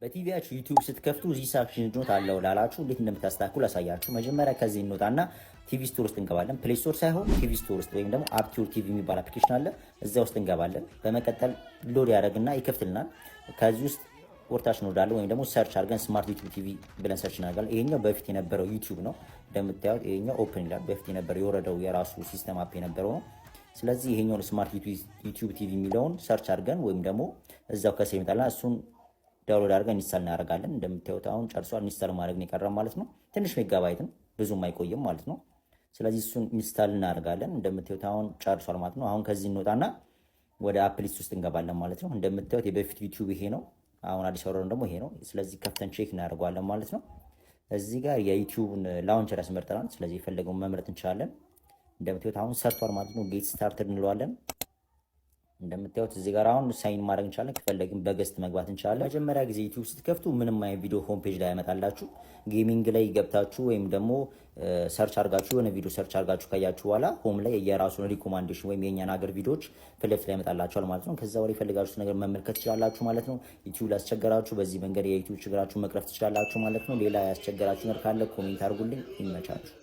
በቲቪያችሁ ዩቲዩብ ስትከፍቱ እዚህ ሳክሽን ኖት አለው ላላችሁ እንዴት እንደምታስተካክሉ አሳያችሁ። መጀመሪያ ከዚህ እንወጣና ቲቪ ስቶር ውስጥ እንገባለን። ፕሌይ ስቶር ሳይሆን ቲቪ ስቶር ውስጥ ወይም ደግሞ አፕቲዩር ቲቪ የሚባል አፕሊኬሽን አለ። እዛ ውስጥ እንገባለን። በመቀጠል ሎድ ያደርግና ይከፍትልናል። ከዚህ ውስጥ ወርታች እንወዳለን ወይም ደግሞ ሰርች አድርገን ስማርት ዩቲዩብ ቲቪ ብለን ሰርች እናደርጋለን። ይሄኛው በፊት የነበረው ዩቲዩብ ነው እንደምታዩት። ይሄኛው ኦፕን ይላል። በፊት የነበረው የወረደው የራሱ ሲስተም አፕ የነበረው ነው። ስለዚህ ይሄኛውን ስማርት ዩቲዩብ ቲቪ የሚለውን ሰርች አድርገን ወይም ደግሞ እዛው ከሰ ይመጣልና እሱን ዳውንሎድ አድርገን ኢንስታል እናደርጋለን። እንደምታዩት አሁን ጨርሷል። ኢንስታል ማድረግ ነው የቀረው ማለት ነው። ትንሽ ሜጋባይት ነው፣ ብዙም አይቆይም ማለት ነው። ስለዚህ እሱን ኢንስታል እናደርጋለን። እንደምታዩት አሁን ጨርሷል ማለት ነው። አሁን ከዚህ እንወጣና ወደ አፕሊስት ውስጥ እንገባለን ማለት ነው። እንደምታዩት የበፊት ዩቲዩብ ይሄ ነው። አሁን አዲስ አወራን ደግሞ ይሄ ነው። ስለዚህ ከፍተን ቼክ እናደርገዋለን ማለት ነው። እዚህ ጋር የዩቲዩብን ላውንቸር ያስመርጠናል። ስለዚህ የፈለገውን መምረጥ እንችላለን። እንደምታዩት አሁን ሰርቷል ማለት ነው። ጌት ስታርትድ እንለዋለን። እንደምታዩት እዚህ ጋር አሁን ሳይን ማድረግ እንችላለን። ከፈለግን በገስት መግባት እንችላለን። መጀመሪያ ጊዜ ዩቲዩብ ስትከፍቱ ምንም አይነት ቪዲዮ ሆም ፔጅ ላይ ያመጣላችሁ። ጌሚንግ ላይ ገብታችሁ ወይም ደግሞ ሰርች አድርጋችሁ የሆነ ቪዲዮ ሰርች አድርጋችሁ ካያችሁ በኋላ ሆም ላይ የራሱን ሪኮማንዴሽን ወይም የእኛን ሀገር ቪዲዮዎች ፊት ለፊት ላይ ያመጣላችኋል ማለት ነው። ከዛ ወዲያ የፈለጋችሁት ነገር መመልከት ትችላላችሁ ማለት ነው። ዩቲዩብ ላስቸገራችሁ በዚህ መንገድ የዩቲዩብ ችግራችሁን መቅረፍ ትችላላችሁ ማለት ነው። ሌላ ያስቸገራችሁ ነገር ካለ ኮሜንት አድርጉልኝ። ይመቻችሁ።